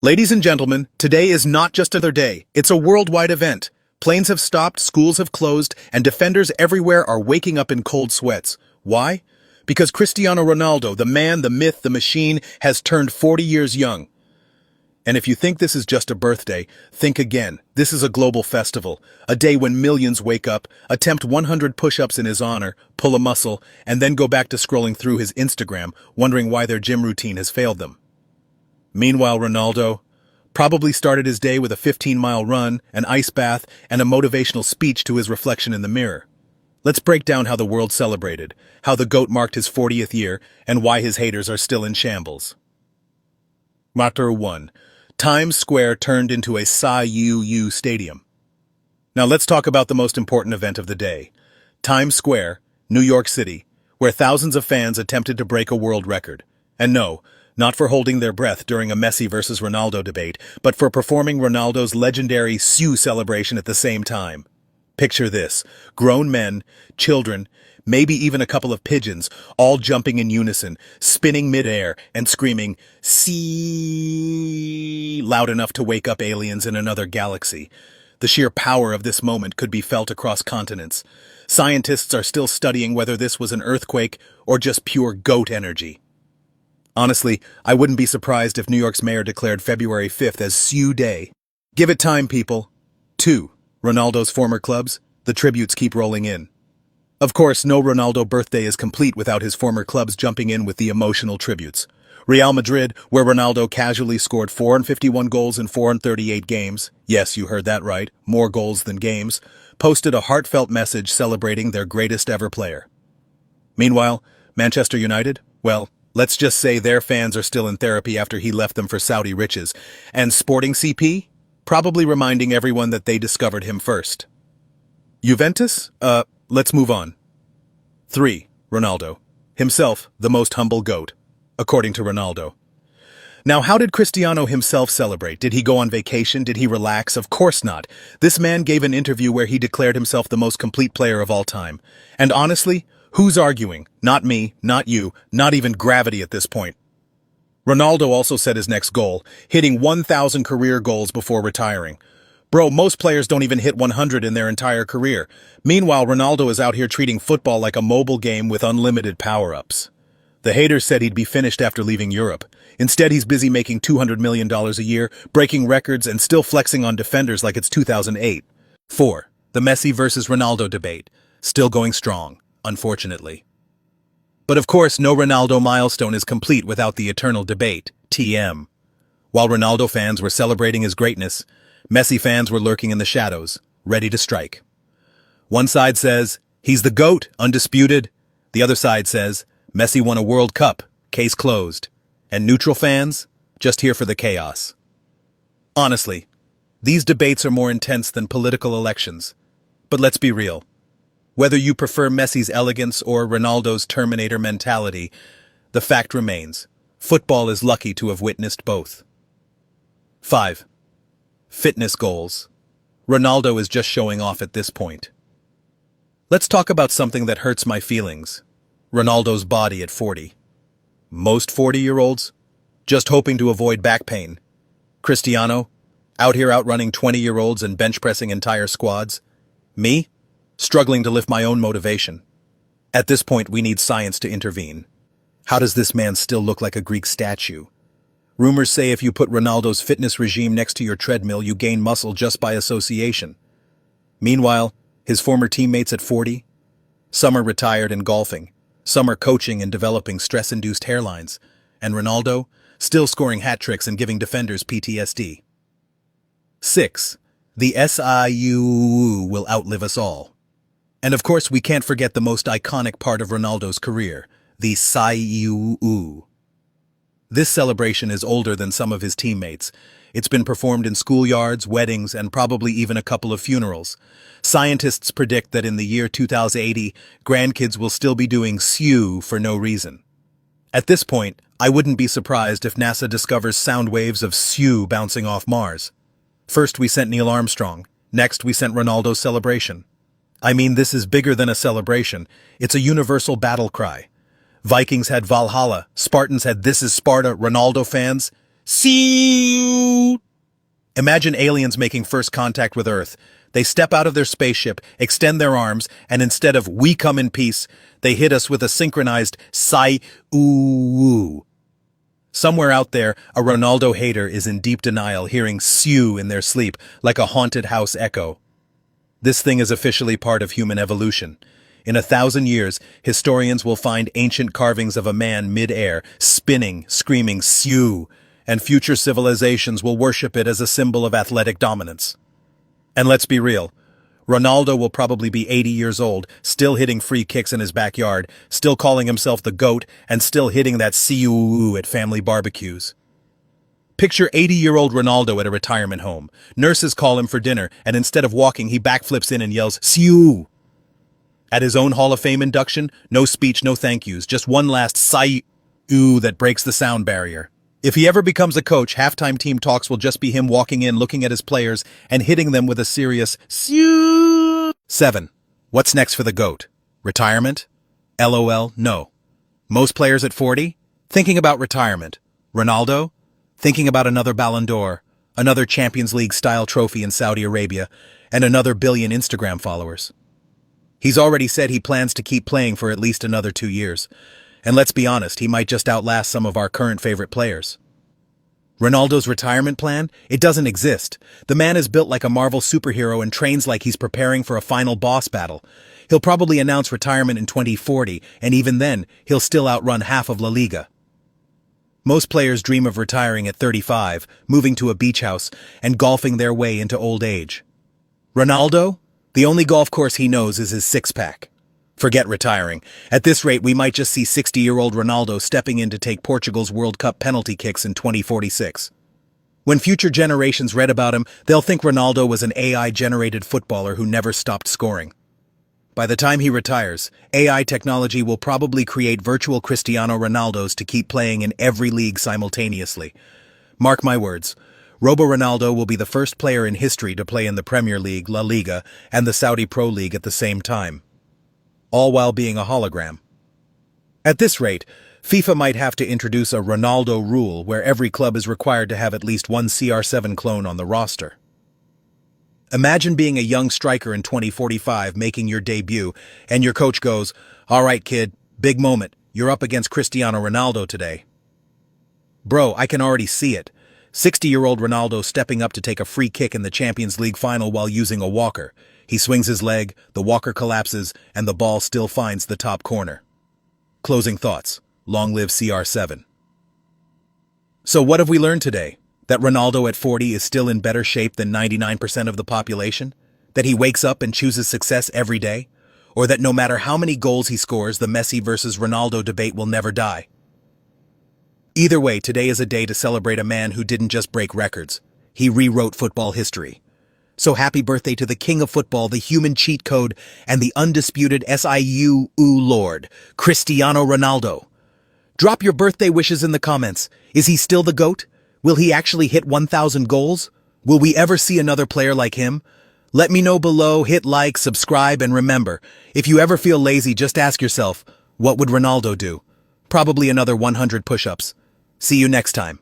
Ladies and gentlemen, today is not just another day, it's a worldwide event. Planes have stopped, schools have closed, and defenders everywhere are waking up in cold sweats. Why? Because Cristiano Ronaldo, the man, the myth, the machine, has turned 40 years young. And if you think this is just a birthday, think again. This is a global festival, a day when millions wake up, attempt 100 push-ups in his honor, pull a muscle, and then go back to scrolling through his Instagram, wondering why their gym routine has failed them. Meanwhile, Ronaldo probably started his day with a 15-mile run, an ice bath, and a motivational speech to his reflection in the mirror. Let's break down how the world celebrated, how the GOAT marked his 40th year, and why his haters are still in shambles. Matter 1. Times Square turned into a Psy-UU stadium. Now let's talk about the most important event of the day. Times Square, New York City, where thousands of fans attempted to break a world record. And no, not for holding their breath during a Messi versus Ronaldo debate, but for performing Ronaldo's legendary Siu celebration at the same time. Picture this: grown men, children, maybe even a couple of pigeons, all jumping in unison, spinning midair, and screaming, "See!" loud enough to wake up aliens in another galaxy. The sheer power of this moment could be felt across continents. Scientists are still studying whether this was an earthquake or just pure GOAT energy. Honestly, I wouldn't be surprised if New York's mayor declared February 5th as Siu Day. Give it time, people. 2. Ronaldo's former clubs. The tributes keep rolling in. Of course, no Ronaldo birthday is complete without his former clubs jumping in with the emotional tributes. Real Madrid, where Ronaldo casually scored 451 goals in 438 games, yes, you heard that right, more goals than games, posted a heartfelt message celebrating their greatest ever player. Meanwhile, Manchester United, well, let's just say their fans are still in therapy after he left them for Saudi riches. And Sporting CP? Probably reminding everyone that they discovered him first. Juventus? Let's move on. 3. Ronaldo. Himself, the most humble GOAT, according to Ronaldo. Now, how did Cristiano himself celebrate? Did he go on vacation? Did he relax? Of course not. This man gave an interview where he declared himself the most complete player of all time. And honestly, who's arguing? Not me, not you, not even gravity at this point. Ronaldo also set his next goal, hitting 1,000 career goals before retiring. Bro, most players don't even hit 100 in their entire career. Meanwhile, Ronaldo is out here treating football like a mobile game with unlimited power-ups. The haters said he'd be finished after leaving Europe. Instead, he's busy making $200 million a year, breaking records, and still flexing on defenders like it's 2008. 4. The Messi versus Ronaldo debate. Still going strong, unfortunately. But of course, no Ronaldo milestone is complete without the eternal debate, TM. While Ronaldo fans were celebrating his greatness, Messi fans were lurking in the shadows, ready to strike. One side says, he's the GOAT, undisputed. The other side says, Messi won a World Cup, case closed. And neutral fans, just here for the chaos. Honestly, these debates are more intense than political elections. But let's be real. Whether you prefer Messi's elegance or Ronaldo's Terminator mentality, the fact remains, football is lucky to have witnessed both. 5. Fitness goals. Ronaldo is just showing off at this point. Let's talk about something that hurts my feelings. Ronaldo's body at 40. Most 40-year-olds? Just hoping to avoid back pain. Cristiano? Out here outrunning 20-year-olds and bench-pressing entire squads. Me? Struggling to lift my own motivation. At this point, we need science to intervene. How does this man still look like a Greek statue? Rumors say if you put Ronaldo's fitness regime next to your treadmill, you gain muscle just by association. Meanwhile, his former teammates at 40? Some are retired and golfing. Some are coaching and developing stress-induced hairlines. And Ronaldo, still scoring hat tricks and giving defenders PTSD. 6. The SIU will outlive us all. And of course, we can't forget the most iconic part of Ronaldo's career, the SIU. This celebration is older than some of his teammates. It's been performed in schoolyards, weddings, and probably even a couple of funerals. Scientists predict that in the year 2080, grandkids will still be doing Siu for no reason. At this point, I wouldn't be surprised if NASA discovers sound waves of Siu bouncing off Mars. First we sent Neil Armstrong, next we sent Ronaldo's celebration. I mean, this is bigger than a celebration. It's a universal battle cry. Vikings had Valhalla, Spartans had This Is Sparta, Ronaldo fans, see you! Imagine aliens making first contact with Earth. They step out of their spaceship, extend their arms, and instead of "we come in peace," they hit us with a synchronized "Sai-oo-woo." Somewhere out there, a Ronaldo hater is in deep denial, hearing "sew" in their sleep, like a haunted house echo. This thing is officially part of human evolution. In 1,000 years, historians will find ancient carvings of a man mid-air, spinning, screaming "sew," and future civilizations will worship it as a symbol of athletic dominance. And let's be real, Ronaldo will probably be 80 years old, still hitting free kicks in his backyard, still calling himself the GOAT, and still hitting that "sew" at family barbecues. Picture 80-year-old Ronaldo at a retirement home. Nurses call him for dinner, and instead of walking, he backflips in and yells "sew." At his own Hall of Fame induction, no speech, no thank yous, just one last "sigh-oo" that breaks the sound barrier. If he ever becomes a coach, halftime team talks will just be him walking in, looking at his players, and hitting them with a serious "sew." 7. What's next for the GOAT? Retirement? LOL, no. Most players at 40? Thinking about retirement. Ronaldo? Thinking about another Ballon d'Or, another Champions League-style trophy in Saudi Arabia, and another billion Instagram followers. He's already said he plans to keep playing for at least another 2 years. And let's be honest, he might just outlast some of our current favorite players. Ronaldo's retirement plan? It doesn't exist. The man is built like a Marvel superhero and trains like he's preparing for a final boss battle. He'll probably announce retirement in 2040, and even then, he'll still outrun half of La Liga. Most players dream of retiring at 35, moving to a beach house, and golfing their way into old age. Ronaldo? The only golf course he knows is his six-pack. Forget retiring. At this rate, we might just see 60-year-old Ronaldo stepping in to take Portugal's World Cup penalty kicks in 2046. When future generations read about him, they'll think Ronaldo was an AI-generated footballer who never stopped scoring. By the time he retires, AI technology will probably create virtual Cristiano Ronaldos to keep playing in every league simultaneously. Mark my words. Robo-Ronaldo will be the first player in history to play in the Premier League, La Liga, and the Saudi Pro League at the same time, all while being a hologram. At this rate, FIFA might have to introduce a Ronaldo rule where every club is required to have at least one CR7 clone on the roster. Imagine being a young striker in 2045 making your debut, and your coach goes, "All right, kid, big moment. You're up against Cristiano Ronaldo today." Bro, I can already see it. 60-year-old Ronaldo stepping up to take a free kick in the Champions League final while using a walker. He swings his leg, the walker collapses, and the ball still finds the top corner. Closing thoughts. Long live CR7. So what have we learned today? That Ronaldo at 40 is still in better shape than 99% of the population? That he wakes up and chooses success every day? Or that no matter how many goals he scores, the Messi versus Ronaldo debate will never die? Either way, today is a day to celebrate a man who didn't just break records. He rewrote football history. So happy birthday to the king of football, the human cheat code, and the undisputed SIU Lord, Cristiano Ronaldo. Drop your birthday wishes in the comments. Is he still the GOAT? Will he actually hit 1,000 goals? Will we ever see another player like him? Let me know below, hit like, subscribe, and remember, if you ever feel lazy, just ask yourself, what would Ronaldo do? Probably another 100 push-ups. See you next time.